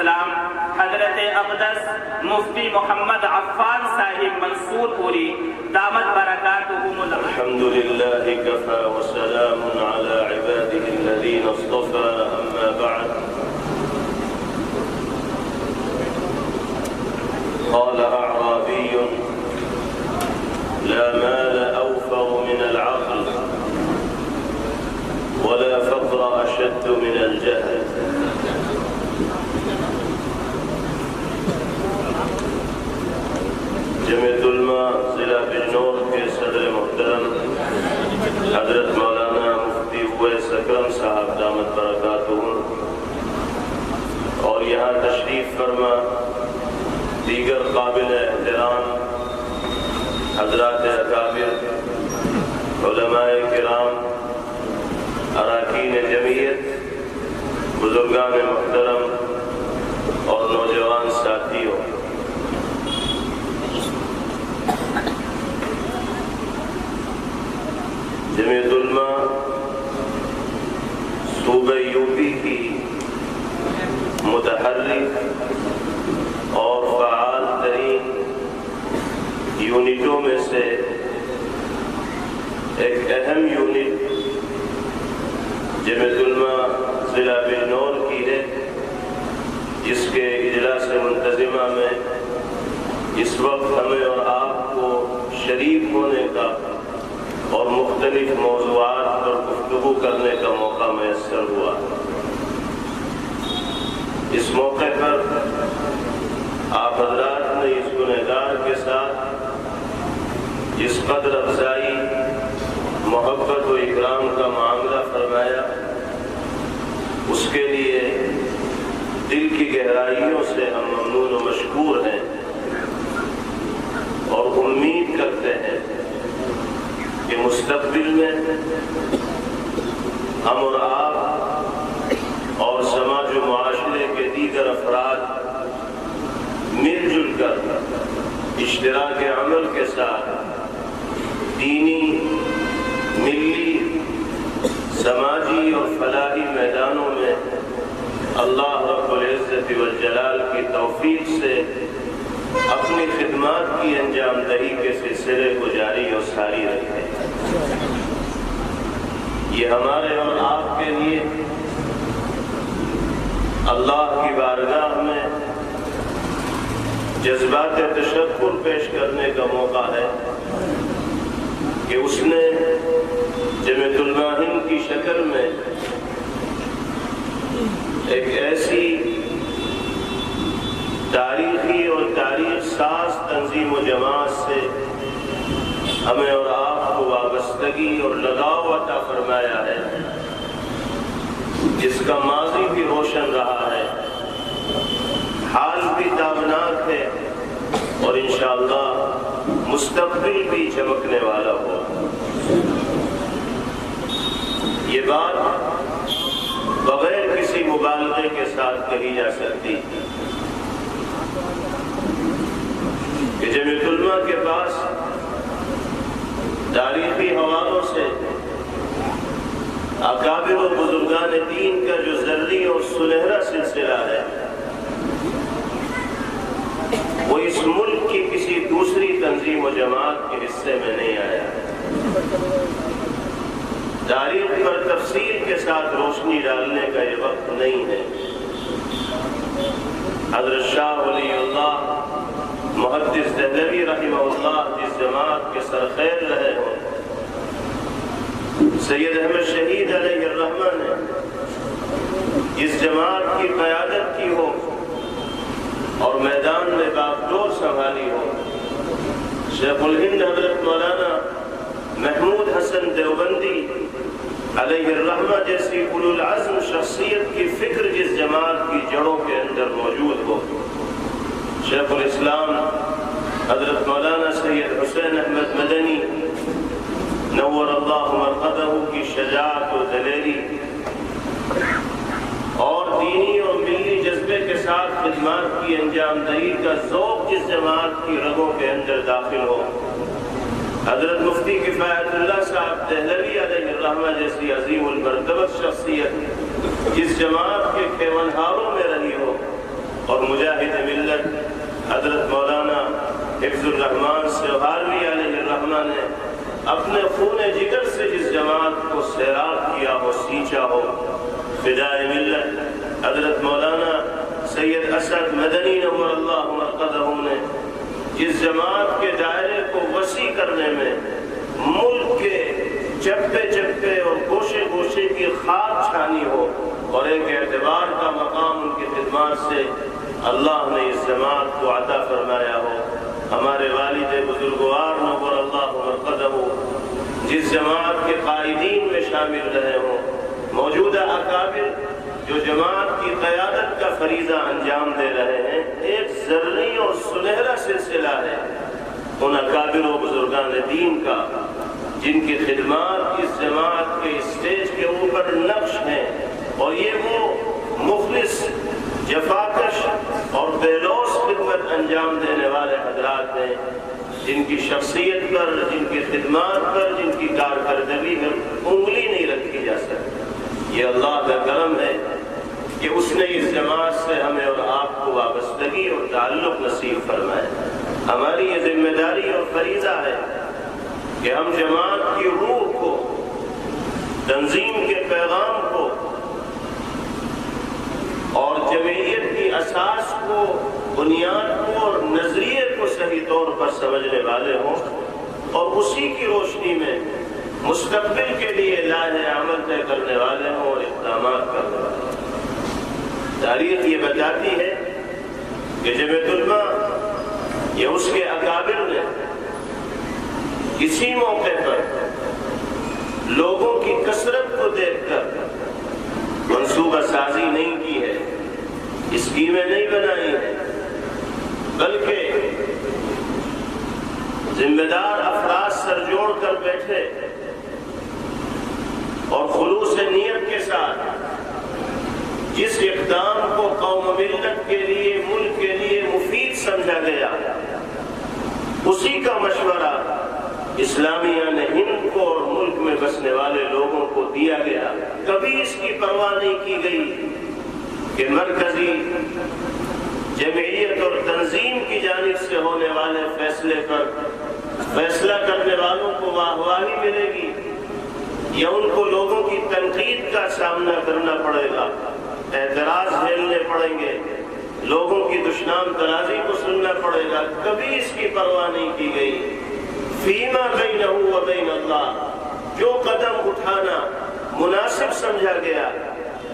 الاسلام حضرت اقدس مفتی محمد عفان صاحب منصور پوری دامت برکاتہم الحمد للہ کفا وسلام علی عباده الذین اصطفى اما بعد قال اعرابی لا مال اوفر من العقل ولا فقر اشد من الجهل جمعیت علماء ضلع بجنور کے صدر محترم حضرت مولانا مفتی اویس اکرم صاحب دامت برکاتہم اور یہاں تشریف فرما دیگر قابل احترام حضرات اکابر علماء کرام اراکین جمعیت بزرگان محترم اور نوجوان ساتھیوں، جمعیت علماء صوبہ یوپی کی متحرک اور فعال ترین یونٹوں میں سے ایک اہم یونٹ جمعیت علماء ضلع بجنور کی ہے، جس کے اجلاس منتظمہ میں اس وقت ہمیں اور آپ کو شریک ہونے کا اور مختلف موضوعات پر گفتگو کرنے کا موقع میسر ہوا۔ اس موقع پر آپ حضرات نے اس گنہگار کے ساتھ جس قدر افزائی، محبت و اکرام کا معاملہ فرمایا، اس کے لیے دل کی گہرائیوں سے ہم ممنون و مشکور ہیں اور امید کرتے ہیں کہ مستقبل میں ہم اور آپ اور سماج و معاشرے کے دیگر افراد مل جل کر اشتراک عمل کے ساتھ دینی، ملی، سماجی اور فلاحی میدانوں میں اللہ رب العزت والجلال کی توفیق سے اپنی خدمات کی انجام دہی کے سلسلے کو جاری اور ساری رکھیں۔ یہ ہمارے اور آپ کے لیے اللہ کی بارگاہ میں جذبات تشکر پیش کرنے کا موقع ہے کہ اس نے جمعیت علماء ہند کی شکل میں ایک ایسی تاریخی اور تاریخ ساز تنظیم و جماعت سے ہمیں اور آپ کو وابستگی اور لگاؤ عطا فرمایا ہے، جس کا ماضی بھی روشن رہا ہے، حال بھی تابناک ہے اور انشاءاللہ مستقبل بھی چمکنے والا ہو۔ یہ بات بغیر کسی مبالغے کے ساتھ کہی جا سکتی کہ جمعیت علماء کے پاس تاریخی حوالوں سے اکابر و بزرگان دین کا جو زرعی اور سنہرا سلسلہ ہے، وہ اس ملک کی کسی دوسری تنظیم و جماعت کے حصے میں نہیں آیا۔ تاریخ پر تفصیل کے ساتھ روشنی ڈالنے کا یہ وقت نہیں ہے۔ حضرت شاہ ولی اللہ محدث دہلوی رحمہ اللہ جس جماعت کے سرخیر رہے ہوں، سید احمد شہید علیہ الرحمہ نے اس جماعت کی قیادت کی ہو اور میدان میں باغڈور سنبھالی ہو، شیخ الہند حضرت مولانا محمود حسن دیوبندی علیہ الرحمہ جیسی اولو العزم شخصیت کی فکر جس جماعت کی جڑوں کے اندر موجود ہو، شیخ الاسلام حضرت مولانا سید حسین احمد مدنی نور اللہ مرقدہ کی شجاعت و دلیری اور دینی اور ملی جذبے کے ساتھ خدمات کی انجام دہی کا ذوق جس جماعت کی رگوں کے اندر داخل ہو، حضرت مفتی کفایت اللہ صاحب دہلوی علیہ الرحمہ جیسی عظیم المرتبت شخصیت جس جماعت کے کھیونہاروں میں رہی ہو، مجاہد ملت حضرت مولانا حفظ الرحمان سہاروی علیہ الرحمہ نے اپنے خون جگر سے جس جماعت کو سیراب کیا ہو، سینچا ہو، فدائے ملت حضرت مولانا سید اسد مدنی نور اللہ مرقدہم نے جس جماعت کے دائرے کو وسیع کرنے میں ملک کے چپے چپے اور گوشے گوشے کی خاک چھانی ہو اور ایک اعتبار کا مقام ان کی خدمات سے اللہ نے اس جماعت کو عطا فرمایا ہو۔ ہمارے والد بزرگوار نور اللہ مرقدہ جس جماعت کے قائدین میں شامل رہے ہوں، موجودہ اکابر جو جماعت کی قیادت کا فریضہ انجام دے رہے ہیں، ایک زرعی اور سنہرا سلسلہ ہے ان اکابر و بزرگان دین کا جن کی خدمات اس جماعت کے اسٹیج کے اوپر نقش ہیں، اور یہ وہ مخلص جفاکش اور بے لوث خدمت انجام دینے والے حضرات ہیں جن کی شخصیت پر، جن کی خدمات پر، جن کی کارکردگی میں انگلی نہیں رکھی جا سکتی۔ یہ اللہ کا کرم ہے کہ اس نے اس جماعت سے ہمیں اور آپ کو وابستگی اور تعلق نصیب فرمائے۔ ہماری یہ ذمہ داری اور فریضہ ہے کہ ہم جماعت کی روح کو، تنظیم کے پیغام کو اور جمعیت کی اساس کو، بنیاد کو اور نظریے کو صحیح طور پر سمجھنے والے ہوں اور اسی کی روشنی میں مستقبل کے لیے لاہ عمل طے کرنے والے ہوں اور اقدامات کرنے والے ہوں۔ تاریخ یہ بتاتی ہے کہ جمعیت علماء یا اس کے اکابر نے اسی موقع پر لوگوں کی کثرت کو دیکھ کر منصوبہ سازی نہیں کی ہے، اسکیمیں نہیں بنائی ہیں، بلکہ ذمہ دار افراد سر جوڑ کر بیٹھے اور خلوص نیت کے ساتھ جس اقدام کو قوم ملت کے لیے، ملک کے لیے مفید سمجھا گیا، اسی کا مشورہ اسلامیہ نے ہند کو اور ملک میں بسنے والے لوگوں کو دیا گیا۔ کبھی اس کی پرواہ نہیں کی گئی کہ مرکزی جمعیت اور تنظیم کی جانب سے ہونے والے فیصلے پر فیصلہ کرنے والوں کو واہواہی ملے گی یا ان کو لوگوں کی تنقید کا سامنا کرنا پڑے گا، اعتراض جھیلنے پڑیں گے، لوگوں کی دشنام ترازی کو سننا پڑے گا۔ کبھی اس کی پرواہ نہیں کی گئی۔ فیما بینہ و بین اللہ، جو قدم اٹھانا مناسب سمجھا گیا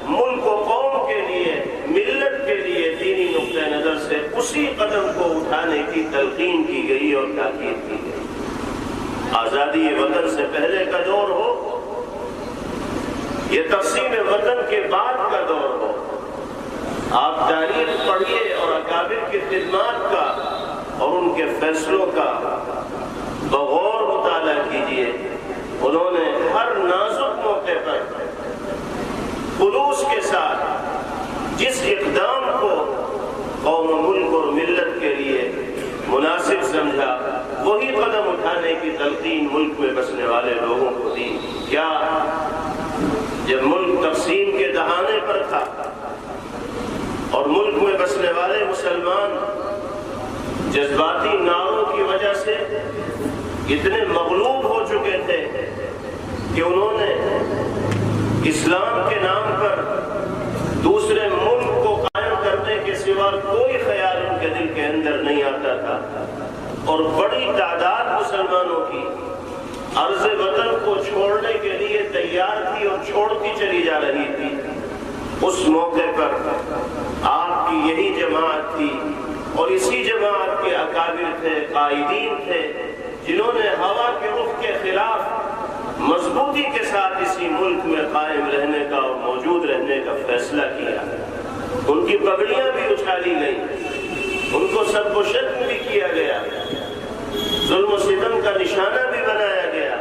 ملک و قوم کے لیے، ملت کے لیے، دینی نقطہ نظر سے، اسی قدم کو اٹھانے کی تلقین کی گئی اور تاکید کی گئی۔ آزادی وطن سے پہلے کا دور ہو، یہ تقسیم وطن کے بعد کا دور ہو، آپ تاریخ پڑھیے اور اکابر کی خدمات کا اور ان کے فیصلوں کا بغور مطالعہ کیجیے۔ انہوں نے ہر نازک موقع پر خلوص کے ساتھ جس اقدام کو قوم، ملک اور ملت کے لیے مناسب سمجھا، وہی قدم اٹھانے کی تلقین ملک میں بسنے والے لوگوں کو دی۔ کیا جب ملک تقسیم کے دہانے پر تھا اور ملک میں بسنے والے مسلمان جذباتی نعروں کی وجہ سے اتنے مغلوب ہو چکے تھے کہ انہوں نے اسلام کے نام پر دوسرے ملک کو قائم کرنے کے سوا کوئی خیال ان کے دل کے اندر نہیں آتا تھا، اور بڑی تعداد مسلمانوں کی عرض وطن کو چھوڑنے کے لیے تیار تھی اور چھوڑتی چلی جا رہی تھی۔ اس موقع پر آپ کی یہی جماعت تھی اور اسی جماعت کے اکابر تھے، قائدین تھے، جنہوں نے ہوا کے رخ کے خلاف مضبوطی کے ساتھ اسی ملک میں قائم رہنے کا اور موجود رہنے کا فیصلہ کیا۔ ان کی پگڑیاں بھی اچھالی گئیں، ان کو سب و شتم بھی کیا گیا، ظلم و ستم کا نشانہ بھی بنایا گیا،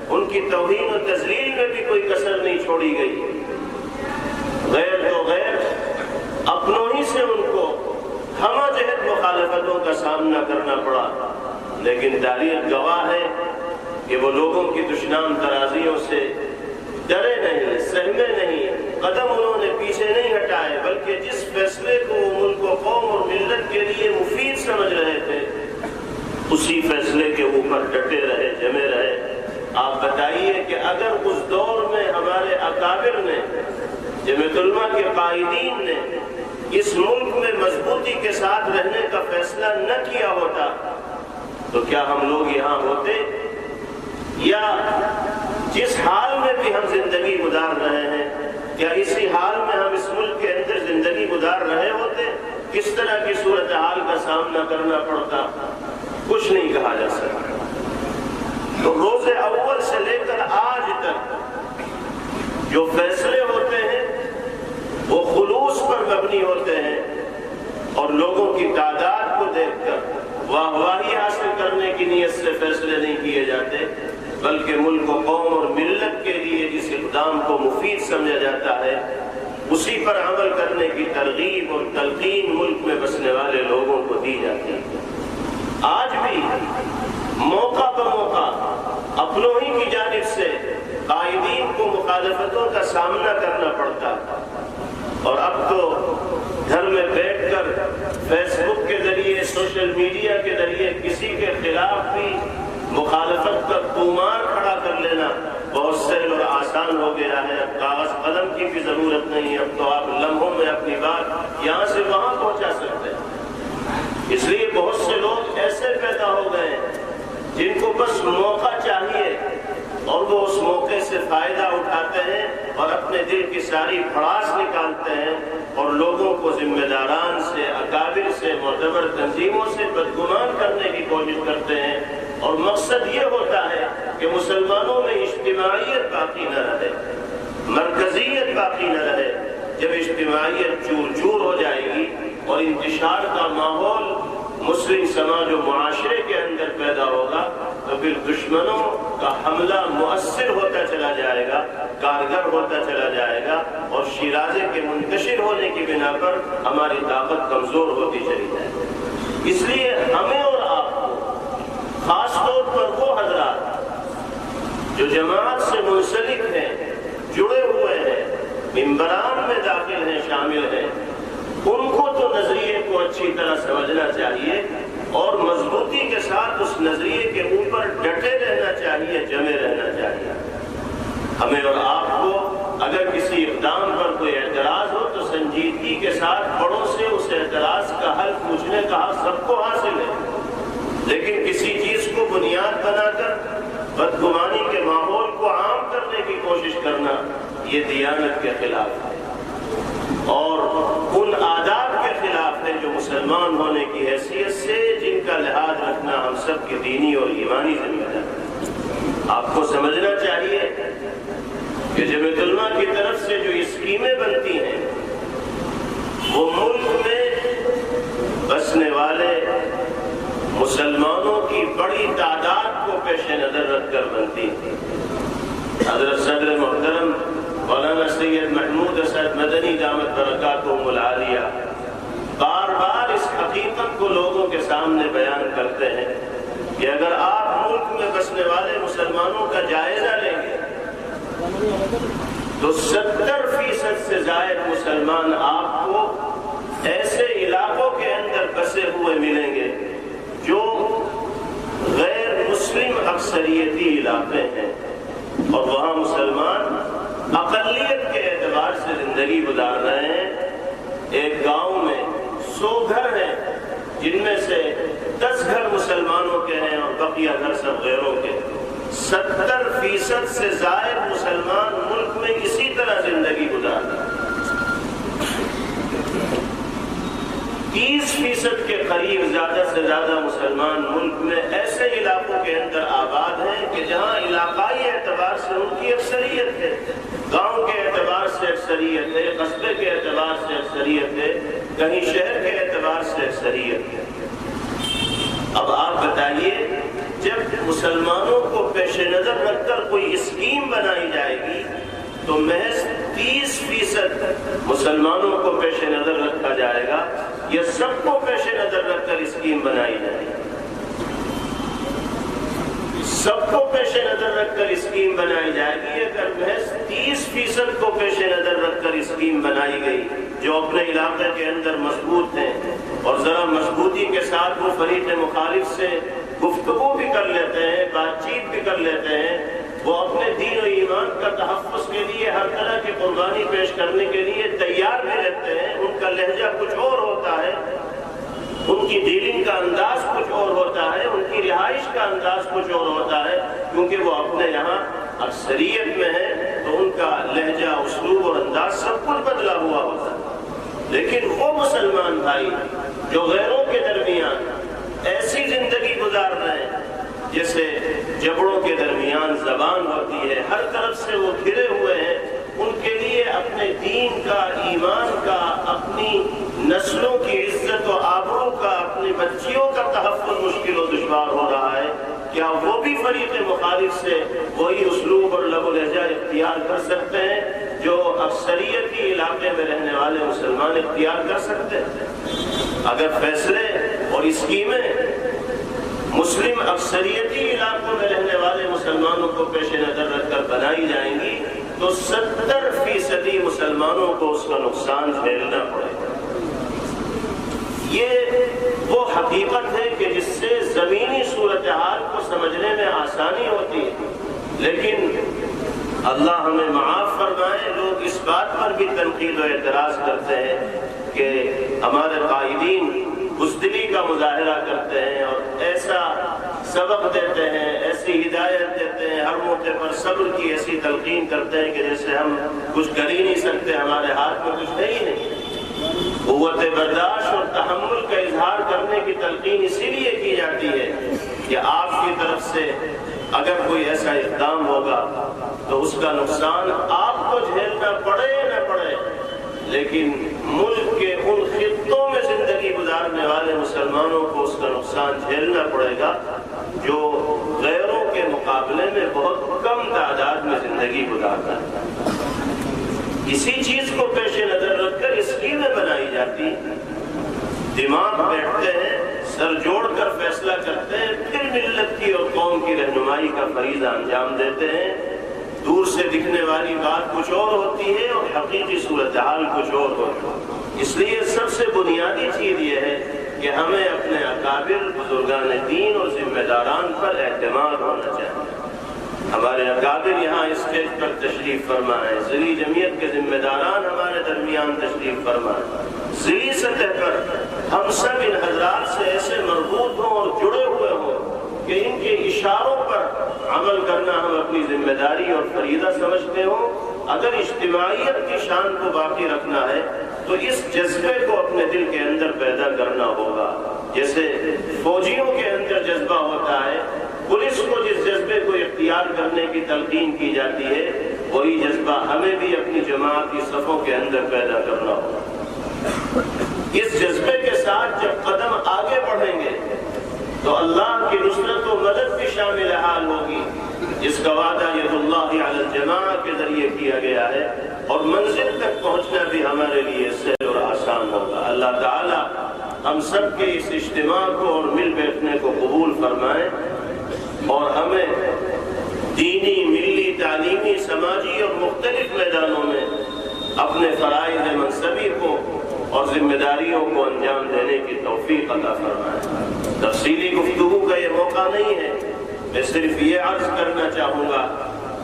ان کی توہین و تذلیل میں بھی کوئی کسر نہیں چھوڑی گئی۔ غیر تو غیر اپنوں ہی سے ان کو ہمہ جہت مخالفتوں کا سامنا کرنا پڑا، لیکن تاریخ گواہ ہے کہ وہ لوگوں کی دشنام ترازیوں سے ڈرے نہیں، سہمے نہیں، قدم انہوں نے پیچھے نہیں ہٹائے، بلکہ جس فیصلے کو وہ ملک و قوم اور اسی فیصلے کے اوپر ڈٹے رہے، جمے رہے۔ آپ بتائیے کہ اگر اس دور میں ہمارے اکابر نے، جمعیت علماء کے قائدین نے اس ملک میں مضبوطی کے ساتھ رہنے کا فیصلہ نہ کیا ہوتا تو کیا ہم لوگ یہاں ہوتے؟ یا جس حال میں بھی ہم زندگی گزار رہے ہیں کیا اسی حال میں ہم اس ملک کے اندر زندگی گزار رہے ہوتے؟ کس طرح کی صورتحال کا سامنا کرنا پڑتا؟ کچھ نہیں کہا جا سکتا۔ تو روز اول سے لے کر آج تک جو فیصلے ہوتے ہیں وہ خلوص پر مبنی ہوتے ہیں اور لوگوں کی تعداد کو دیکھ کر واہ واہی حاصل کرنے کی نیت سے فیصلے نہیں کیے جاتے، بلکہ ملک و قوم اور ملت کے لیے جس اقدام کو مفید سمجھا جاتا ہے اسی پر عمل کرنے کی ترغیب اور تلقین ملک میں بسنے والے لوگوں کو دی جاتی ہے۔ آج بھی موقع بموقع اپنوں ہی کی جانب سے قائدین کو مخالفتوں کا سامنا کرنا پڑتا، اور اب تو گھر میں بیٹھ کر فیس بک کے ذریعے، سوشل میڈیا کے ذریعے کسی کے خلاف بھی مخالفت کا طومار کھڑا کر لینا بہت سہل اور آسان ہو گیا ہے۔ اب کاغذ قلم کی بھی ضرورت نہیں، اب تو آپ لمحوں میں اپنی بات یہاں سے وہاں پہنچا سکتے ہیں۔ اس لیے بہت سے لوگ ایسے پیدا ہو گئے جن کو بس موقع چاہیے اور وہ اس موقع سے فائدہ اٹھاتے ہیں اور اپنے دل کی ساری بھڑاس نکالتے ہیں اور لوگوں کو ذمہ داران سے، اکابر سے، معتبر تنظیموں سے بدگمان کرنے کی کوشش کرتے ہیں، اور مقصد یہ ہوتا ہے کہ مسلمانوں میں اجتماعیت باقی نہ رہے، مرکزیت باقی نہ رہے۔ جب اجتماعیت چور چور ہو جائے گی اور انتشار کا ماحول مسلم سماج و معاشرے کے اندر پیدا ہوگا تو پھر دشمنوں کا حملہ مؤثر ہوتا چلا جائے گا، کارگر ہوتا چلا جائے گا، اور شیرازے کے منتشر ہونے کی بنا پر ہماری طاقت کمزور ہوتی چلی جائے گی۔ اس لیے ہمیں اور آپ کو، خاص طور پر وہ حضرات جو جماعت سے منسلک ہیں، جڑے ہوئے ہیں، ممبران میں داخل ہیں، شامل ہیں، ان کو تو نظریے کو اچھی طرح سمجھنا چاہیے اور مضبوطی کے ساتھ اس نظریے کے اوپر ڈٹے رہنا چاہیے، جمے رہنا چاہیے۔ ہمیں اور آپ کو اگر کسی اقدام پر کوئی اعتراض ہو تو سنجیدگی کے ساتھ بڑوں سے اس اعتراض کا حل پوچھنے کا حق سب کو حاصل ہے، لیکن کسی چیز کو بنیاد بنا کر بدگمانی کے ماحول کو عام کرنے کی کوشش کرنا یہ دیانت کے خلاف ہے اور ان آداب کے خلاف ہے جو مسلمان ہونے کی حیثیت سے جن کا لحاظ رکھنا ہم سب کی دینی اور ایمانی ذمہ داری ہے۔ آپ کو سمجھنا چاہیے کہ جمعیت علماء کی طرف سے جو اسکیمیں بنتی ہیں وہ ملک میں بسنے والے مسلمانوں کی بڑی تعداد کو پیش نظر رکھ کر بنتی ہیں۔ حضرت صدر محترم مولانا سید محمود اسد مدنی دامت برکاتہم العالیہ بار بار اس حقیقت کو لوگوں کے سامنے بیان کرتے ہیں کہ اگر آپ ملک میں بسنے والے مسلمانوں کا جائزہ لیں گے تو 70% سے زائد مسلمان آپ کو ایسے علاقوں کے اندر بسے ہوئے ملیں گے جو غیر مسلم اکثریتی علاقے ہیں، اور وہاں مسلمان اقلیت کے اعتبار سے زندگی گزار رہے ہیں۔ ایک گاؤں میں 100 گھر ہیں جن میں سے 10 گھر مسلمانوں کے ہیں اور بقیہ گھر سب غیروں کے۔ 70% سے زائد مسلمان ملک میں اسی طرح زندگی گزار رہے ہیں۔ 30% کے قریب زیادہ سے زیادہ مسلمان ملک میں ایسے علاقوں کے اندر آباد ہیں کہ جہاں علاقائی اعتبار سے ان کی اکثریت ہے، گاؤں کے اعتبار سے اکثریت ہے، قصبے کے اعتبار سے اکثریت ہے، کہیں شہر کے اعتبار سے اکثریت ہے۔ اب آپ بتائیے جب مسلمانوں کو پیش نظر رکھ کر کوئی اسکیم بنائی جائے گی تو محض 30% مسلمانوں کو پیش نظر رکھا جائے گا یا سب کو پیش نظر رکھ کر اسکیم بنائی جائے گی؟ سب کو پیش نظر رکھ کر اسکیم بنائی جائے گی۔ اگر محض 30% کو پیش نظر رکھ کر اسکیم بنائی گئی جو اپنے علاقے کے اندر مضبوط ہیں اور ذرا مضبوطی کے ساتھ وہ فریق مخالف سے گفتگو بھی کر لیتے ہیں، بات چیت بھی کر لیتے ہیں، وہ اپنے دین و ایمان کا تحفظ کے لیے ہر طرح کی قربانی پیش کرنے کے لیے تیار بھی رہتے ہیں۔ ان کا لہجہ کچھ اور ہوتا ہے، ان کی ڈیلنگ کا انداز کچھ اور ہوتا ہے، ان کی رہائش کا انداز کچھ اور ہوتا ہے، کیونکہ وہ اپنے یہاں اکثریت میں ہے تو ان کا لہجہ، اسلوب اور انداز سب کچھ بدلا ہوا ہوتا ہے۔ لیکن وہ مسلمان بھائی جو غیروں کے درمیان ایسی زندگی گزار رہے ہیں جیسے جبڑوں کے درمیان زبان ہوتی ہے، ہر طرف سے وہ گھرے ہوئے ہیں، ان کے لیے اپنے دین کا، ایمان کا، اپنی نسلوں کی عزت و آبرو کا، اپنی بچیوں کا تحفظ مشکل و دشوار ہو رہا ہے۔ کیا وہ بھی فریق مخالف سے وہی اسلوب اور لب و لہجہ اختیار کر سکتے ہیں جو اکثریتی علاقے میں رہنے والے مسلمان اختیار کر سکتے ہیں؟ اگر فیصلے اور اسکیمیں مسلم اکثریتی علاقوں میں رہنے والے مسلمانوں کو پیش نظر رکھ کر بنائی جائیں گی تو 70% مسلمانوں کو اس کا نقصان جھیلنا پڑے گا۔ یہ وہ حقیقت ہے کہ جس سے زمینی صورتحال کو سمجھنے میں آسانی ہوتی ہے، لیکن اللہ ہمیں معاف فرمائے، لوگ اس بات پر بھی تنقید و اعتراض کرتے ہیں کہ ہمارے قائدین بزدلی کا مظاہرہ کرتے ہیں اور ایسا سبق دیتے ہیں، ایسی ہدایت دیتے ہیں، ہر موقع پر صبر کی ایسی تلقین کرتے ہیں کہ جیسے ہم کچھ کر ہی نہیں سکتے، ہمارے ہاتھ میں کچھ ہے ہی نہیں۔ قوت برداشت اور تحمل کا اظہار کرنے کی تلقین اسی لیے کی جاتی ہے کہ آپ کی طرف سے اگر کوئی ایسا اقدام ہوگا تو اس کا نقصان آپ کو جھیلنا پڑے یا نہ پڑے، لیکن ملک کے ان خطوں میں زندگی گزارنے والے مسلمانوں کو اس کا نقصان جھیلنا پڑے گا جو غیروں کے مقابلے میں بہت کم تعداد میں زندگی گزارتا ہے۔ اسی چیز کو پیش نظر رکھ کر اسکیمیں بنائی جاتی ہیں، دماغ بیٹھتے ہیں، سر جوڑ کر فیصلہ کرتے ہیں، پھر ملت کی اور قوم کی رہنمائی کا فریضہ انجام دیتے ہیں۔ دور سے دکھنے والی بات کچھ اور ہوتی ہے اور حقیقی صورتحال کچھ اور ہوتی ہے۔ اس لیے سب سے بنیادی چیز یہ ہے کہ ہمیں اپنے اکابر، بزرگان دین اور ذمہ داران پر اعتماد ہونا چاہیے۔ ہمارے اکابر یہاں اسٹیج پر تشریف فرما ہے، ضلعی جمعیت کے ذمہ داران ہمارے درمیان تشریف فرما ہے، ضلعی سطح پر ہم سب ان حضرات سے ایسے مربوط ہوں اور جڑے ہوئے ہوں کہ ان کے اشاروں پر عمل کرنا ہم اپنی ذمہ داری اور فریضہ سمجھتے ہوں۔ اگر اجتماعیت کی شان کو باقی رکھنا ہے تو اس جذبے کو اپنے دل کے اندر پیدا کرنا ہوگا، جیسے فوجیوں کے اندر جذبہ ہوتا ہے، پولیس کو جس جذبے کو اختیار کرنے کی تلقین کی جاتی ہے وہی جذبہ ہمیں بھی اپنی جماعت کی صفوں کے اندر پیدا کرنا ہوگا۔ اس جذبے کے ساتھ جب قدم آگے بڑھیں گے تو اللہ کی نصرت و مدد بھی شامل حال ہوگی، جس کا وعدہ ید اللہ علی الجماع کے ذریعے کیا گیا ہے، اور منزل تک پہنچنا بھی ہمارے لیے سہل اور آسان ہوگا۔ اللہ تعالی ہم سب کے اس اجتماع کو اور مل بیٹھنے کو قبول فرمائے اور ہمیں دینی، ملی، تعلیمی، سماجی اور مختلف میدانوں میں اپنے فرائض منصبی کو اور ذمہ داریوں کو انجام دینے کی توفیق عطا فرمائے۔ تفصیلی گفتگو کا یہ موقع نہیں ہے، میں صرف یہ عرض کرنا چاہوں گا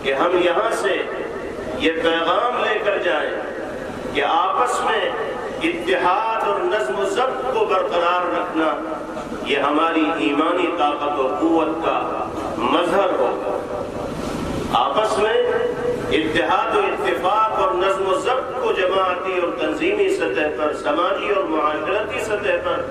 کہ ہم یہاں سے یہ پیغام لے کر جائیں کہ آپس میں اتحاد اور نظم و ضبط کو برقرار رکھنا یہ ہماری ایمانی طاقت و قوت کا مظہر ہوگا۔ آپس میں اتحاد و اتفاق اور نظم و ضبط کو جماعتی اور تنظیمی سطح پر، سماجی اور معاشرتی سطح پر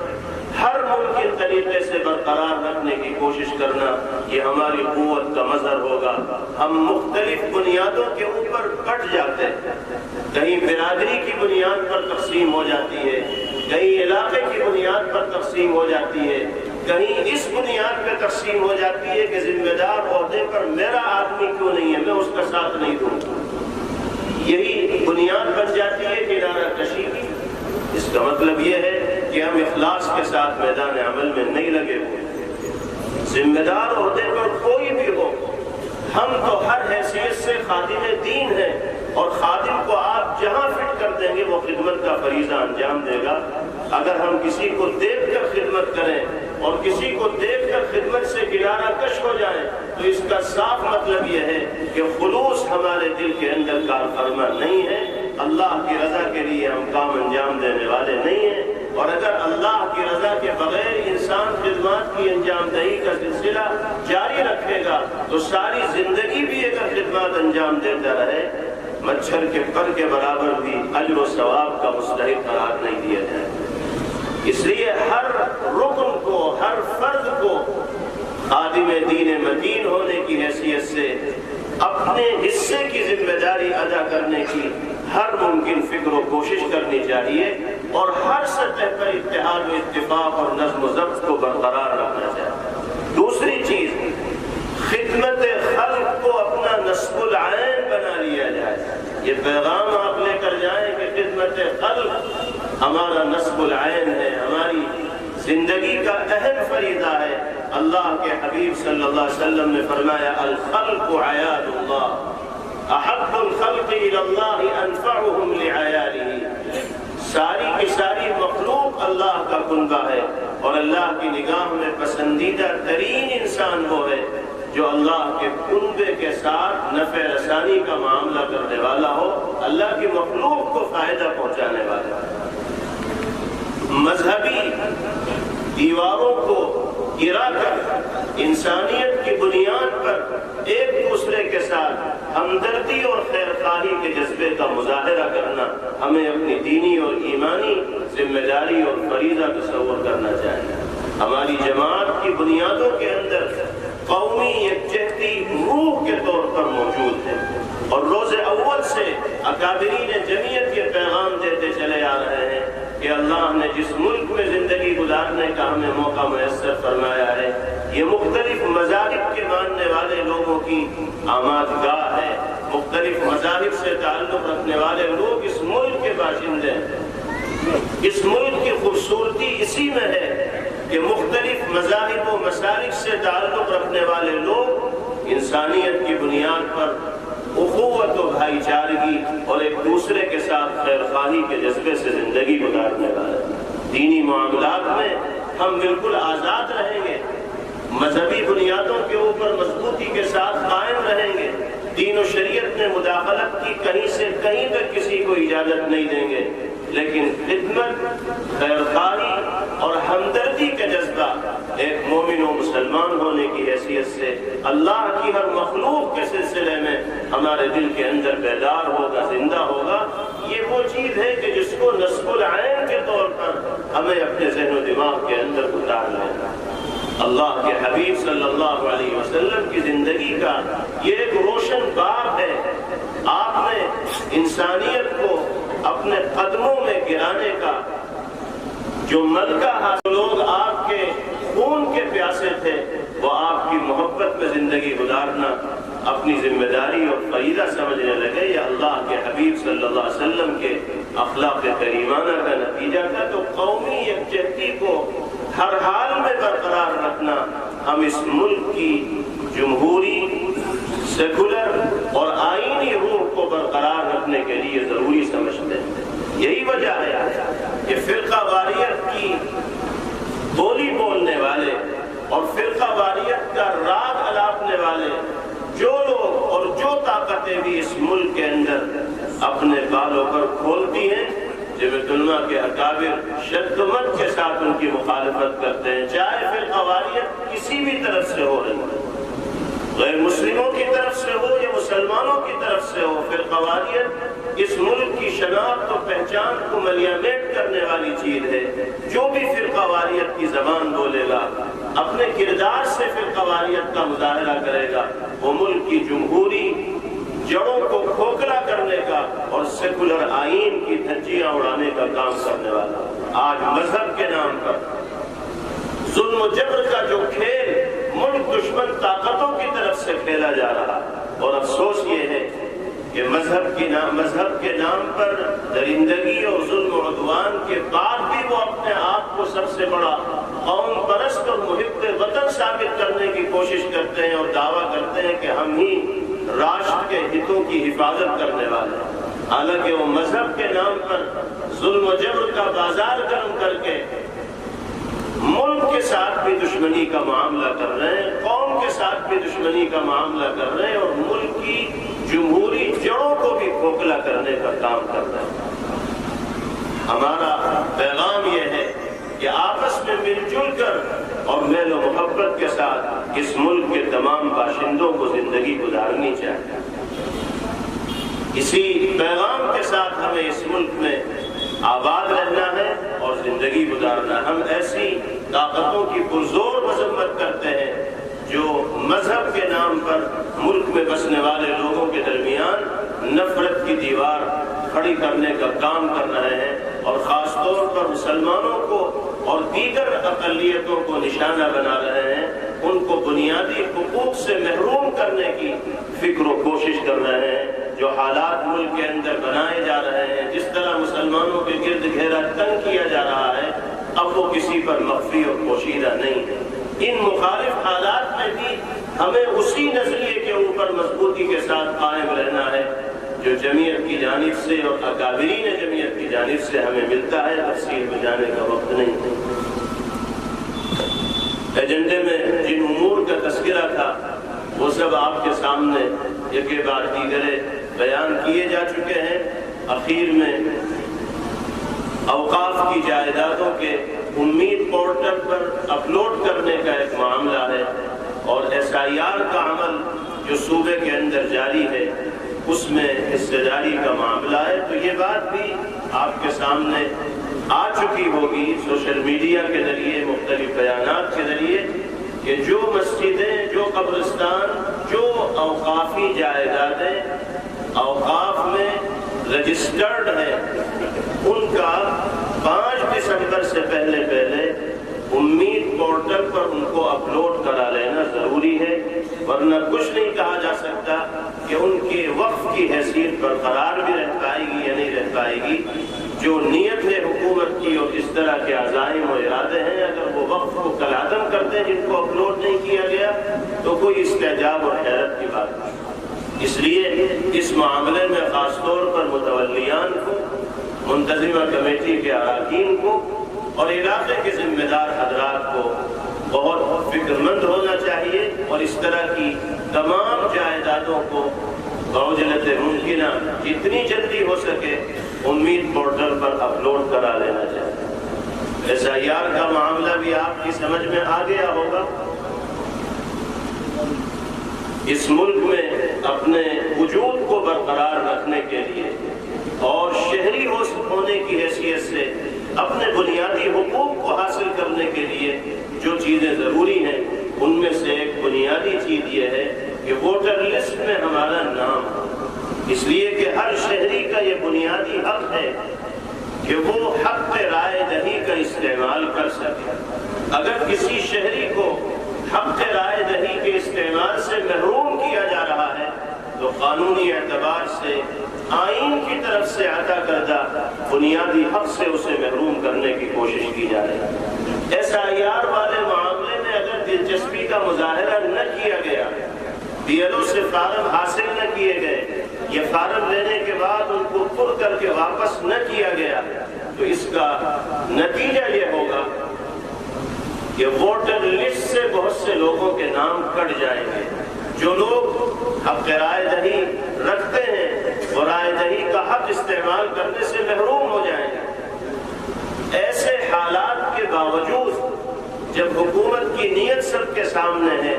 ہر ممکن طریقے سے برقرار رکھنے کی کوشش کرنا یہ ہماری قوت کا مظہر ہوگا۔ ہم مختلف بنیادوں کے اوپر بٹ جاتے ہیں، کہیں برادری کی بنیاد پر تقسیم ہو جاتی ہے، کہیں علاقے کی بنیاد پر تقسیم ہو جاتی ہے، کہیں اس بنیاد پہ تقسیم ہو جاتی ہے کہ ذمہ دار عہدے پر میرا آدمی کیوں نہیں ہے، میں اس کا ساتھ نہیں دوں۔ یہی بنیاد بن جاتی ہے کنارہ کشی کی۔ اس کا مطلب یہ ہے کہ ہم اخلاص کے ساتھ میدان عمل میں نہیں لگے ہوئے۔ ذمہ دار عہدے پر کوئی بھی ہو، ہم تو ہر حیثیت سے خادم دین ہیں، اور خادم کو آپ جہاں فٹ کر دیں گے وہ خدمت کا فریضہ انجام دے گا۔ اگر ہم کسی کو دیکھ کر خدمت کریں اور کسی کو دیکھ کر خدمت سے کنارہ کش ہو جائیں تو اس کا صاف مطلب یہ ہے کہ خلوص ہمارے دل کے اندر کار فرما نہیں ہے، اللہ کی رضا کے لیے ہم کام انجام دینے والے نہیں ہیں۔ اور اگر اللہ کی رضا کے بغیر انسان خدمات کی انجام دہی کا سلسلہ جاری رکھے گا تو ساری زندگی بھی اگر خدمات انجام دیتا رہے، مچھر کے پر کے برابر بھی اجر و ثواب کا مستحق قرار نہیں دیا جائے۔ اس لیے ہر رکن کو، ہر فرد کو خادم دین متین ہونے کی حیثیت سے اپنے حصے کی ذمہ داری ادا کرنے کی ہر ممکن فکر و کوشش کرنی چاہیے اور ہر سطح پر اتحاد و اتفاق اور نظم و ضبط کو برقرار رکھنا چاہیے۔ دوسری چیز، خدمت خلق کو اپنا نصب العین بنا لیا جائے۔ یہ پیغام آپ لے کر جائیں کہ خدمت خلق ہمارا نصب العین ہے، ہماری زندگی کا اہم فریضہ ہے۔ اللہ کے حبیب صلی اللہ علیہ وسلم نے فرمایا الخلق عیال اللہ، احب الخلق الی اللہ انفعهم لعیالہ۔ ساری کی ساری مخلوق اللہ کا کنبہ ہے اور اللہ کی نگاہ میں پسندیدہ ترین انسان وہ ہے جو اللہ کے کنبے کے ساتھ نفع رسانی کا معاملہ کرنے والا ہو، اللہ کی مخلوق کو فائدہ پہنچانے والا ہے۔ مذہبی دیواروں کو گرا کر انسانیت کی بنیاد پر ایک دوسرے کے ساتھ ہمدردی اور خیر خواہی کے جذبے کا مظاہرہ کرنا ہمیں اپنی دینی اور ایمانی ذمہ داری اور فریضہ تصور کرنا چاہیے۔ ہماری جماعت کی بنیادوں کے اندر قومی یکجہتی روح کے طور پر موجود ہے اور روز اول سے اکابرین جمعیت یہ پیغام دیتے چلے آ رہے ہیں کہ اللہ نے جس ملک میں زندگی گزارنے کا ہمیں موقع میسر فرمایا ہے یہ مختلف مذاہب کے ماننے والے لوگوں کی آمادگاہ ہے، مختلف مذاہب سے تعلق رکھنے والے لوگ اس ملک کے باشندے ہیں۔ اس ملک کی خوبصورتی اسی میں ہے کہ مختلف مذاہب و مسالک سے تعلق رکھنے والے لوگ انسانیت کی بنیاد پر اخوت و بھائی چارگی اور ایک دوسرے کے ساتھ خیر خواہی کے جذبے سے زندگی گزارنے والے۔ دینی معاملات میں ہم بالکل آزاد رہیں گے، مذہبی بنیادوں کے اوپر مضبوطی کے ساتھ قائم رہیں گے، دین و شریعت میں مداخلت کی کہیں سے کہیں تک کسی کو اجازت نہیں دیں گے، لیکن خدمت، خیر خواہی اور ہمدردی کا جذبہ ایک مومن و مسلمان ہونے کی حیثیت سے اللہ کی ہر مخلوق کے سلسلے میں ہمارے دل کے اندر بیدار ہوگا، زندہ ہوگا۔ یہ وہ چیز ہے کہ جس کو نصب العین کے طور پر ہمیں اپنے ذہن و دماغ کے اندر اتار لینا۔ اللہ کے حبیب صلی اللہ علیہ وسلم کی زندگی کا یہ ایک روشن باب ہے۔ آپ نے انسانیت کو اپنے قدموں میں گرانے کا جو ملکہ حاصل، لوگ آپ کے خون کے پیاسے تھے، وہ آپ کی محبت میں زندگی گزارنا اپنی ذمہ داری اور فریضہ سمجھنے لگے۔ یہ اللہ کے حبیب صلی اللہ علیہ وسلم کے اخلاق کریمانہ کا نتیجہ تھا۔ تو قومی یکجہتی کو ہر حال میں برقرار رکھنا ہم اس ملک کی جمہوری، سیکولر اور آئینی روح کو برقرار رکھنے کے لیے ضروری سمجھتے ہیں۔ یہی وجہ ہے کہ فرقہ واریت کی بولی بولنے والے اور فرقہ واریت کا راگ الاپنے والے جو لوگ اور جو طاقتیں بھی اس ملک کے اندر اپنے بالوں پر کھولتی ہیں، جمعیت علماء کے اکابر شد و مد کے ساتھ ان کی مخالفت کرتے ہیں، چاہے فرقہ واریت کسی بھی طرف سے ہو رہی ہے، غیر مسلموں کی طرف سے ہو یا مسلمانوں کی طرف سے ہو۔ فرقہ واریت اس ملک کی شناخت و پہچان کو ملیامیٹ کرنے والی چیز ہے۔ جو بھی فرقہ واریت کی زبان بولے گا، اپنے کردار سے فرقہ واریت کا مظاہرہ کرے گا، وہ ملک کی جمہوری جڑوں کو کھوکھلا کرنے کا اور سیکولر آئین کی دھجیاں اڑانے کا کام کرنے والا۔ آج مذہب کے نام پر ظلم و جبر کا جو کھیل ملک دشمن طاقتوں کی طرف سے کھیلا جا رہا، اور افسوس یہ ہے کہ مذہب کے نام پر درندگی اور ظلم و عدوان کے بعد بھی وہ اپنے آپ کو سب سے بڑا قوم پرست اور محب وطن ثابت کرنے کی کوشش کرتے ہیں اور دعویٰ کرتے ہیں کہ ہم ہی راشد کے ہتوں کی حفاظت کرنے والے، حالانکہ وہ مذہب کے نام پر ظلم و جبر کا بازار گرم کر کے ملک کے ساتھ بھی دشمنی کا معاملہ کر رہے ہیں، قوم کے ساتھ بھی دشمنی کا معاملہ کر رہے ہیں، اور ملک کی جمہوری جڑوں کو بھی کھوکھلا کرنے کا کام کر رہے ہیں۔ ہمارا پیغام یہ ہے کہ آپس میں مل جل کر اور میل و محبت کے ساتھ اس ملک کے تمام باشندوں کو زندگی گزارنی چاہیے۔ اسی پیغام کے ساتھ ہمیں اس ملک میں آباد رہنا ہے اور زندگی گزارنا ہے۔ ہم ایسی طاقتوں کی پرزور مذمت کرتے ہیں جو مذہب کے نام پر ملک میں بسنے والے لوگوں کے درمیان نفرت کی دیوار کھڑی کرنے کا کام کر رہے ہیں، اور خاص طور پر مسلمانوں کو اور دیگر اقلیتوں کو نشانہ بنا رہے ہیں، ان کو بنیادی حقوق سے محروم کرنے کی فکر و کوشش کر رہے ہیں۔ جو حالات ملک کے اندر بنائے جا رہے ہیں، جس طرح مسلمانوں کے گرد گھیرا تنگ کیا جا رہا ہے، اب وہ کسی پر مخفی اور پوشیدہ نہیں ہے۔ ان مخالف حالات میں بھی ہمیں اسی نظریے کے اوپر مضبوطی کے ساتھ قائم رہنا ہے جو جمعیت کی جانب سے اور اکابرین جمعیت کی جانب سے ہمیں ملتا ہے۔ تفصیل میں جانے کا وقت نہیں ہے۔ ایجنڈے میں جن امور کا تذکرہ تھا وہ سب آپ کے سامنے ایک کے بعد دیگرے بیان کیے جا چکے ہیں۔ اخیر میں اوقاف کی جائیدادوں کے امید پورٹل پر اپلوڈ کرنے کا ایک معاملہ ہے، اور SIR کا عمل جو صوبے کے اندر جاری ہے اس میں حصہ داری کا معاملہ ہے۔ تو یہ بات بھی آپ کے سامنے آ چکی ہوگی سوشل میڈیا کے ذریعے، مختلف بیانات کے ذریعے، کہ جو مسجدیں، جو قبرستان، جو اوقافی جائیدادیں اوقاف میں رجسٹرڈ ہیں، ان کا 5 دسمبر سے پہلے امید پورٹل پر ان کو اپلوڈ کرا لینا ضروری ہے، ورنہ کچھ نہیں کہا جا سکتا کہ ان کے وقف کی حیثیت برقرار بھی رہ پائے گی یا نہیں رہ پائے گی۔ جو نیت ہے حکومت کی اور اس طرح کے عزائم و ارادے ہیں، اگر وہ وقف کو کالعدم کرتے ہیں جن کو اپلوڈ نہیں کیا گیا، تو کوئی استعجاب اور حیرت کی بات نہیں۔ اس لیے اس معاملے میں خاص طور پر متولیان کو، منتظمہ کمیٹی کے اراکین کو اور علاقے کے ذمہ دار حضرات کو بہت فکر مند ہونا چاہیے، اور اس طرح کی تمام جائیدادوں کو بعجلت ممکنہ جتنی جلدی ہو سکے امید پورٹل پر اپلوڈ کرا لینا چاہیے۔ SIR کا معاملہ بھی آپ کی سمجھ میں آ گیا ہوگا۔ اس ملک میں اپنے وجود کو برقرار رکھنے کے لیے اور شہری ہونے کی حیثیت سے اپنے بنیادی حقوق کو حاصل کرنے کے لیے جو چیزیں ضروری ہیں، ان میں سے ایک بنیادی چیز یہ ہے کہ ووٹر لسٹ میں ہمارا نام ہو، اس لیے کہ ہر شہری کا یہ بنیادی حق ہے کہ وہ حق رائے دہی کا استعمال کر سکے۔ اگر کسی شہری کو حق رائے دہی کے استعمال سے محروم کیا جا رہا ہے تو قانونی اعتبار سے آئین کی طرف سے عطا کردہ بنیادی حق سے اسے محروم کرنے کی کوشش کی جا رہی ہے۔ SIR والے معاملے میں اگر دلچسپی کا مظاہرہ نہ کیا گیا، BLO سے فارم حاصل نہ کیے گئے، یہ فارم لینے کے بعد ان کو پر کر کے واپس نہ کیا گیا، تو اس کا نتیجہ یہ ہوگا کہ ووٹر لسٹ سے بہت سے لوگوں کے نام کٹ جائیں گے۔ جو لوگ حق رائے دہی رکھتے ہیں وہ رائے دہی کا حق استعمال کرنے سے محروم ہو جائیں گے۔ ایسے حالات کے باوجود جب حکومت کی نیت سب کے سامنے ہے،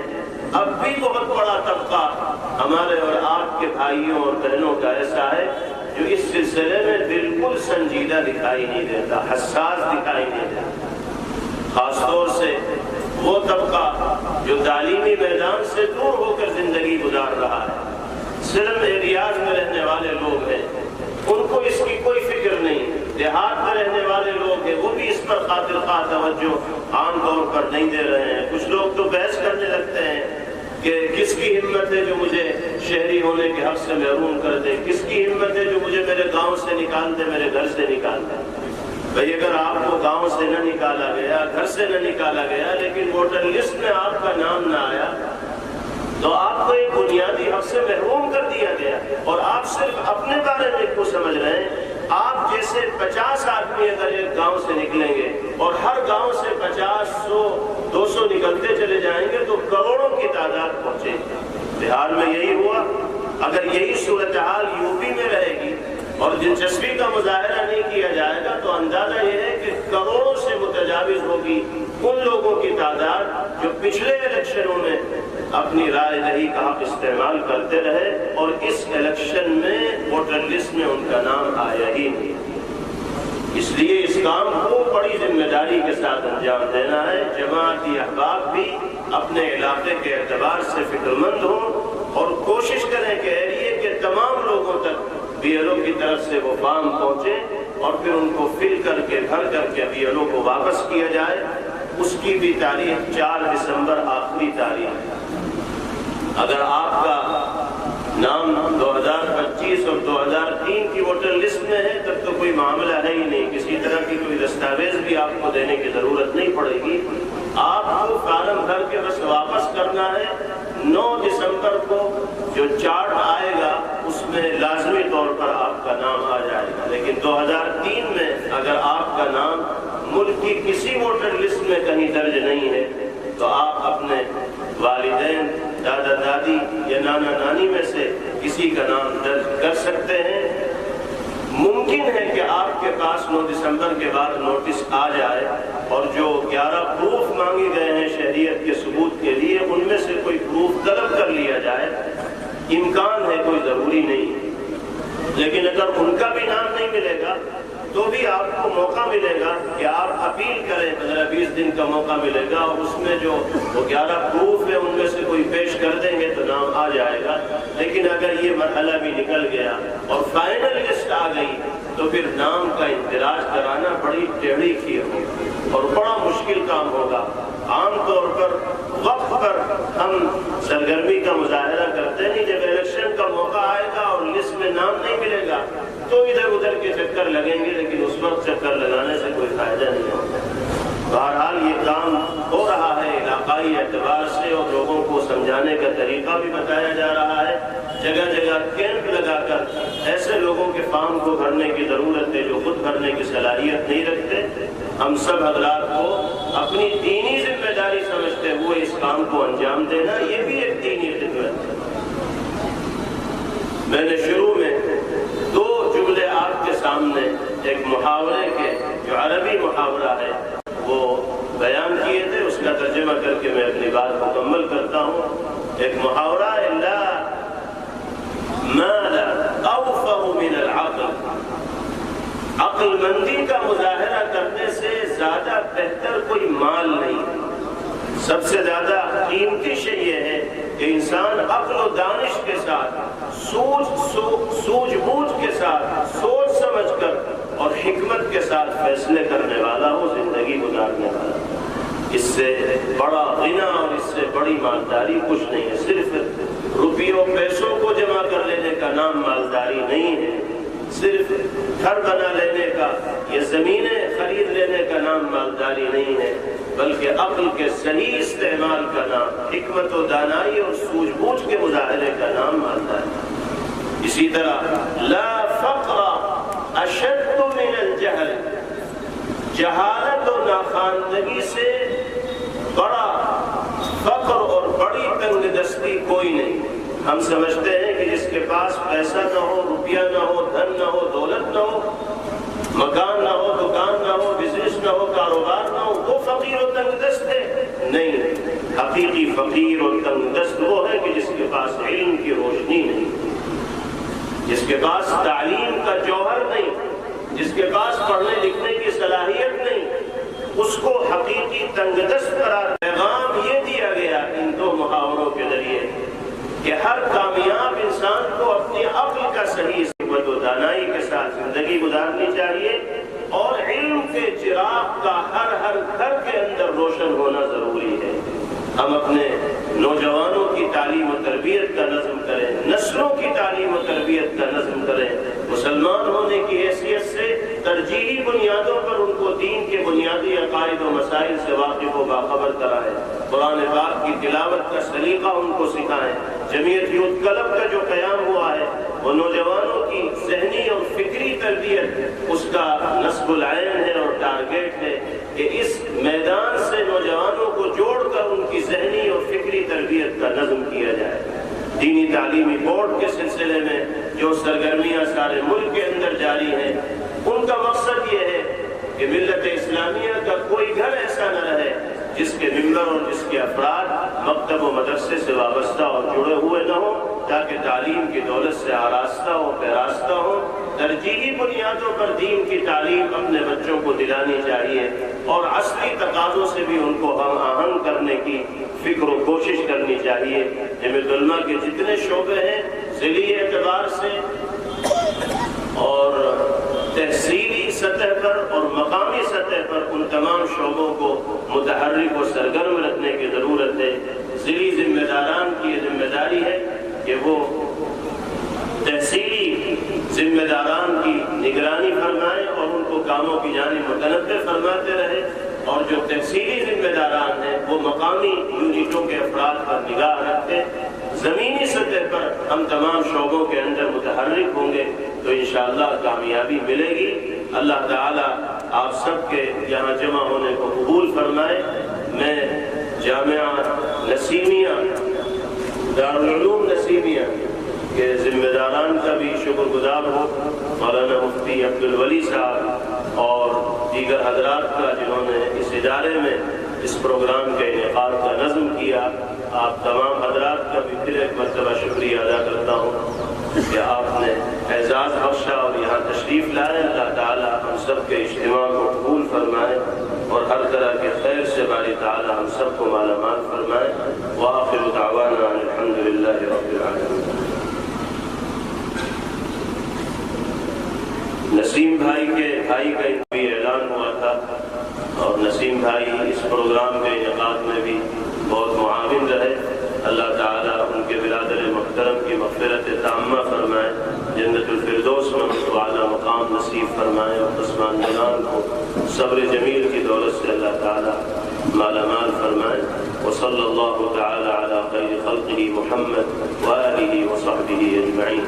اب بھی بہت بڑا طبقہ ہمارے اور آپ کے بھائیوں اور بہنوں کا ایسا ہے جو اس سلسلے میں بالکل سنجیدہ دکھائی نہیں دیتا، حساس دکھائی نہیں دیتا۔ خاص طور سے وہ طبقہ جو تعلیمی میدان سے دور ہو کر زندگی گزار رہا ہے، صرف ایریاز میں رہنے والے لوگ ہیں، ان کو اس کی کوئی فکر نہیں۔ دیہات میں رہنے والے لوگ ہیں، وہ بھی اس پر خاطر خواہ توجہ عام طور پر نہیں دے رہے ہیں۔ کچھ لوگ تو بحث کرنے لگتے ہیں کہ کس کی ہمت ہے جو مجھے شہری ہونے کے حق سے محروم کر دے، کس کی ہمت ہے جو مجھے میرے گاؤں سے نکال دے، میرے گھر سے نکال دے۔ بھئی اگر آپ کو گاؤں سے نہ نکالا گیا، گھر سے نہ نکالا گیا، لیکن ووٹر لسٹ میں آپ کا نام نہ آیا، تو آپ کو ایک بنیادی حق سے محروم کر دیا گیا، اور آپ صرف اپنے بارے میں کو سمجھ رہے ہیں۔ آپ جیسے 50 آدمی اگر ایک گاؤں سے نکلیں گے اور ہر گاؤں سے 50، 100، 200 نکلتے چلے جائیں گے تو کروڑوں کی تعداد پہنچے گی۔ بہار میں یہی ہوا۔ اگر یہی صورتحال یوپی میں رہے گی اور دلچسپی کا مظاہرہ نہیں کیا جائے گا تو اندازہ یہ ہے کہ کروڑوں سے متجاوز ہوگی ان لوگوں کی تعداد جو پچھلے الیکشنوں میں اپنی رائے دہی کا حق استعمال کرتے رہے اور اس الیکشن میں ووٹر لسٹ میں ان کا نام آیا ہی نہیں۔ اس لیے اس کام کو بڑی ذمہ داری کے ساتھ انجام دینا ہے۔ جماعتی احباب بھی اپنے علاقے کے اعتبار سے فکر مند ہوں اور کوشش کریں کہ ایریے کے تمام لوگوں تک بی ایل او کی طرف سے وہ فارم پہنچے اور پھر ان کو فل کر کے بھر کر کے بی ایل او کو واپس کیا جائے۔ اس کی بھی تاریخ 4 دسمبر آخری تاریخ ہے۔ اگر آپ کا نام 2025 اور 2003 کی ووٹر لسٹ میں ہے تب تو کوئی معاملہ ہے ہی نہیں، کسی طرح کی کوئی دستاویز بھی آپ کو دینے کی ضرورت نہیں پڑے گی۔ آپ کو فارم بھر کے بس واپس کرنا ہے۔ 9 دسمبر کو جو چارٹ آئے گا اس میں لازمی طور پر آپ کا نام آ جائے گا، لیکن 2003 میں اگر آپ کا نام ملک کی کسی ووٹر لسٹ میں کہیں درج نہیں ہے تو آپ اپنے والدین، دادا دادی یا نانا نانی میں سے کسی کا نام درج کر سکتے ہیں۔ ممکن ہے کہ آپ کے پاس 9 دسمبر کے بعد نوٹس آ جائے اور جو 11 پروف مانگے گئے ہیں شہریت کے ثبوت کے لیے ان میں سے کوئی پروف طلب کر لیا جائے۔ امکان ہے، کوئی ضروری نہیں ہے، لیکن اگر ان کا بھی نام نہیں ملے گا تو بھی آپ کو موقع ملے گا کہ آپ اپیل کریں، 15-20 دن کا موقع ملے گا اور اس میں جو وہ 11 پروف ہے ان میں سے کوئی پیش کر دیں گے تو نام آ جائے گا۔ لیکن اگر یہ مرحلہ بھی نکل گیا اور فائنل لسٹ آ گئی تو پھر نام کا اندراج کرانا بڑی ٹیڑھی کھیر ہوگی اور بڑا مشکل کام ہوگا۔ عام طور پر وقت پر ہم سرگرمی کا مظاہرہ کرتے نہیں، جب الیکشن کا موقع آئے گا اور لسٹ میں نام نہیں ملے گا تو ادھر ادھر کے چکر لگیں گے، لیکن اس وقت چکر لگانے سے کوئی فائدہ نہیں ہوگا۔ بہرحال یہ کام ہو رہا ہے علاقائی اعتبار سے اور لوگوں کو سمجھانے کا طریقہ بھی بتایا جا رہا ہے۔ جگہ جگہ کیمپ لگا کر ایسے لوگوں کے فارم کو بھرنے کی ضرورت ہے جو خود بھرنے کی صلاحیت نہیں رکھتے۔ ہم سب حضرات کو اپنی دینی ذمہ داری سمجھتے ہوئے اس کام کو انجام دینا، یہ بھی ایک دینی خدمت ہے۔ میں نے شروع میں 2 جملے آپ کے سامنے ایک محاورے کے جو عربی محاورہ ہے وہ بیان کیے تھے، اس کا ترجمہ کر کے میں اپنی بات مکمل کرتا ہوں۔ ایک محاورہ ہے، لا مال اوفر من العقل، عقل مندی کا مظاہرہ کرنے سے زیادہ بہتر کوئی مال نہیں۔ سب سے زیادہ قیمتی شے یہ ہے کہ انسان عقل و دانش کے ساتھ، سوجھ بوجھ کے ساتھ، سوچ سمجھ کر اور حکمت کے ساتھ فیصلے کرنے والا ہو، زندگی گزارنے والا۔ اس سے بڑا غنا اور اس سے بڑی مالداری کچھ نہیں ہے۔ صرف روپیوں پیسوں کو جمع کر لینے کا نام مالداری نہیں ہے، صرف گھر بنا لینے کا یا زمینیں خرید لینے کا نام مالداری نہیں ہے، بلکہ عقل کے صحیح استعمال کا نام، حکمت و دانائی اور سوجھ بوجھ کے مظاہرے کا نام مالداری۔ اسی طرح لا فقر اشد من الجہل، جہالت اور ناخواندگی سے بڑا فقر اور بڑی تنگ دستی کوئی نہیں۔ ہم سمجھتے ہیں کہ جس کے پاس پیسہ نہ ہو، روپیہ نہ ہو، دھن نہ ہو، دولت نہ ہو، مکان نہ ہو، دکان نہ ہو، بزنس نہ ہو، کاروبار نہ ہو، وہ فقیر و تنگ دست ہے۔ نہیں، حقیقی فقیر اور تنگ دست وہ ہے کہ جس کے پاس علم کی روشنی نہیں، جس کے پاس تعلیم کا جوہر نہیں، جس کے پاس پڑھنے لکھنے کی صلاحیت نہیں، اس کو حقیقی تنگ دست قرار۔ پیغام یہ دیا گیا ان 2 محاوروں کے ذریعے کہ ہر کامیاب انسان کو اپنی عقل کا صحیح حکمت و دانائی کے ساتھ زندگی گزارنی چاہیے اور علم کے چراغ کا ہر گھر کے اندر روشن ہونا ضروری ہے۔ ہم اپنے نوجوانوں کی تعلیم و تربیت کا نظم کریں، نسلوں کی تعلیم و تربیت کا نظم کریں، مسلمان ہونے کی حیثیت سے ترجیحی بنیادوں پر ان کو دین کے بنیادی عقائد و مسائل سے واقف و باخبر کرائیں، قرآن پاک کی تلاوت کا سلیقہ ان کو سکھائیں۔ جمعیت یوتھ کلب کا جو قیام ہوا ہے وہ نوجوانوں کی ذہنی اور فکری تربیت اس کا نصب العین ہے اور ٹارگیٹ ہے کہ اس میدان سے نوجوانوں کو جوڑ کر ان کی ذہنی اور فکری تربیت کا نظم کیا جائے۔ دینی تعلیمی بورڈ کے سلسلے میں جو سرگرمیاں سارے ملک کے اندر جاری ہیں، ان کا مقصد یہ ہے کہ ملت اسلامیہ کا کوئی گھر ایسا نہ رہے جس کے ممبر اور جس کے افراد مکتب و مدرسے سے وابستہ اور جڑے ہوئے نہ ہوں، تاکہ تعلیم کی دولت سے آراستہ ہو، پیراستہ ہو۔ ترجیحی بنیادوں پر دین کی تعلیم اپنے بچوں کو دلانی چاہیے اور عصری تقاضوں سے بھی ان کو ہم آہنگ کرنے کی فکر و کوشش کرنی چاہیے۔ جمعیت علماء کے جتنے شعبے ہیں ذیلی اعتبار سے اور تحصیلی سطح پر اور مقامی سطح پر ان تمام شعبوں کو متحرک و سرگرم رکھنے کی ضرورت ہے۔ ذیلی ذمہ داران کی یہ ذمہ داری ہے کہ وہ تحصیلی ذمہ داران کی نگرانی فرمائیں اور ان کو کاموں کی جانب متنبع فرماتے رہے، اور جو تحصیلی ذمہ داران ہیں وہ مقامی یونٹوں کے افراد پر نگاہ رکھتے۔ زمینی سطح پر ہم تمام شعبوں کے اندر متحرک ہوں گے تو انشاءاللہ کامیابی ملے گی۔ اللہ تعالیٰ آپ سب کے یہاں جمع ہونے کو قبول فرمائے۔ میں جامعہ نسیمیہ، دارالعلوم نسیمیہ کے ذمہ داران کا بھی شکر گزار ہوں، مولانا مفتی عبدالولی صاحب اور دیگر حضرات کا جنہوں نے اس ادارے میں اس پروگرام کے انعقاد کا نظم کیا۔ آپ تمام حضرات کا بھی پھر ایک مرتبہ شکریہ ادا کرتا ہوں کہ آپ نے اعزاز بخشا اور یہاں تشریف لائے۔ اللہ تعالیٰ ہم سب کے اجتماع کو قبول فرمائے اور ہر طرح کے خیر سے باری تعالیٰ ہم سب کو مالا مال فرمائے۔ وآخر دعوانا الحمدللہ رب العالمین۔ نسیم بھائی کا بھی اعلان ہوا تھا اور نسیم بھائی اس پروگرام کے انعقاد میں بھی بہت معاون رہے۔ اللہ تعالیٰ ان کے برادر محترم کی مغفرت تامہ فرمائے، جنت الفردوس میں ان کو اعلیٰ مقام نصیب فرمائے اور عثمان جنان کو صبر جمیل کی دولت سے اللہ تعالیٰ مالا مال فرمائے۔ وصلی اللہ تعالیٰ علی خیر خلقہ محمد وآلہ وصحبہ اجمعین۔